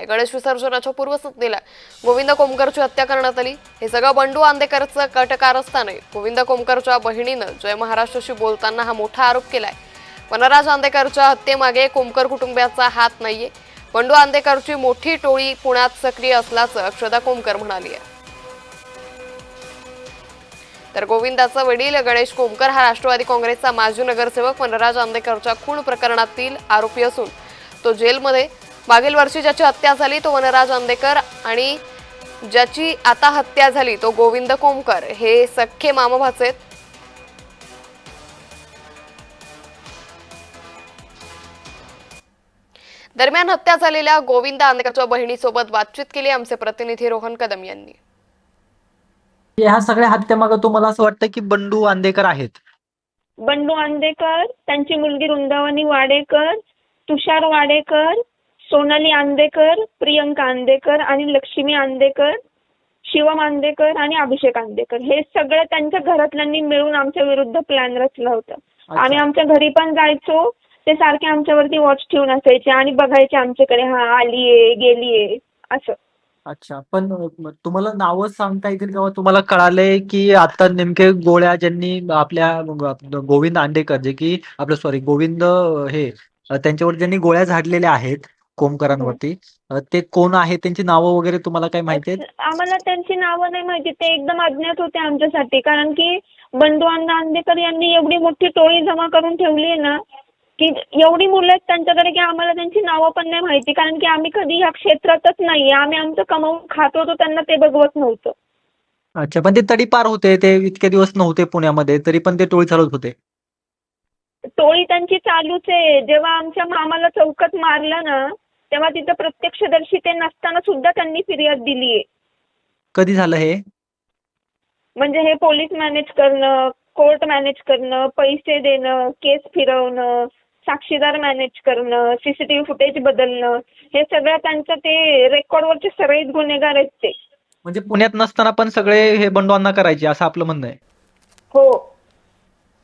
आहे। गणेश विसर्जनाच्या पूर्वसंध्येला गोविंद कोमकरची हत्या करण्यात आली। हे सगळं बंडू आंदेकरचं कटकारस्थान आहे। गोविंद कोमकरच्या बहिणीनं जय महाराष्ट्राशी बोलताना हा मोठा आरोप केलाय। वनराज आंदेकरच्या हत्येमागे कोमकर कुटुंबियाचा हात नाहीये। बंडू आंदेकरची मोठी टोळी पुण्यात सक्रिय असल्याचं अक्षदा कोमकर म्हणाली आहे। तर गोविंदाचा वडील गणेश कोमकर हा राष्ट्रवादी काँग्रेसचा माजी नगरसेवक वनराज आंदेकरच्या खून प्रकरणातील आरोपी असून तो जेलमध्ये। मागील वर्षी ज्याची हत्या झाली तो वनराज आंदेकर आणि ज्याची आता हत्या झाली तो गोविंद कोमकर हे सख्खे मामाभाचे आहेत। दरम्यान हत्या झालेल्या गोविंद आंदेकरच्या बहिणीसोबत बातचीत केली आमचे प्रतिनिधी रोहन कदम यांनी। ह्या सगळ्या हत्येमागे तुम्हाला असं वाटतं की बंडू आंदेकर आहेत? बंडू आंदेकर, त्यांची मुलगी वृंदावनी वाडेकर, तुषार वाडेकर, सोनाली आंदेकर, प्रियंका आंदेकर आणि लक्ष्मी आंदेकर, शिवम आंदेकर आणि अभिषेक आंदेकर हे सगळं त्यांच्या घरातल्यांनी मिळून आमच्या विरुद्ध प्लॅन रचला होता। आम्ही आमच्या घरी पण जायचो, ते सारखे आमच्यावरती वॉच ठेवून असायचे आणि बघायचे आमच्याकडे, हा आलीये गेलीये असं। अच्छा, पण तुम्हाला नावं सांगता येतील का? तुम्हाला कळालंय की आता नेमके गोळ्या ज्यांनी आपल्या गोविंद आंदेकर जे की आपलं गोविंद हे त्यांच्यावर ज्यांनी गोळ्या झाडलेल्या आहेत कोमकरांवरती, ते कोण आहेत? त्यांची नावं वगैरे तुम्हाला काय माहिती आहेत? आम्हाला त्यांची नावं नाही माहिती, ते एकदम अज्ञात होते आमच्यासाठी, कारण की बंडू आंदेकर यांनी एवढी मोठी टोळी जमा करून ठेवली आहे ना की एवढी मुलं आहेत त्यांच्याकडे की आम्हाला त्यांची नावं पण नाही माहिती, कारण की आम्ही कधी या क्षेत्रातच नाहीये। आम्ही आमचं कमावून खात होतो, त्यांना ते बघवत नव्हतं। अच्छा, पण ते तडीपार होते, ते इतके दिवस नव्हते पुण्यामध्ये, तरी पण ते टोळी चालवत होते? टोळी त्यांची चालूच आहे। जेव्हा आमच्या मामाला चौकात मारलं ना तेव्हा तिथं प्रत्यक्षदर्शी ते नसताना सुद्धा त्यांनी फिर्याद दिली आहे। कधी झालं हे? म्हणजे हे पोलीस मॅनेज करणं, कोर्ट मॅनेज करणं, पैसे देणं, केस फिरवणं, साक्षीदार मॅनेज करणं, सीसीटीव्ही फुटेज बदलणं, हे सगळं त्यांचं ते रेकॉर्डवरचे सगळेच गुन्हेगार आहेत ते। म्हणजे पुण्यात नसताना पण सगळे हे बंडू अण्णा करायचे असं आपलं म्हणणं आहे? हो।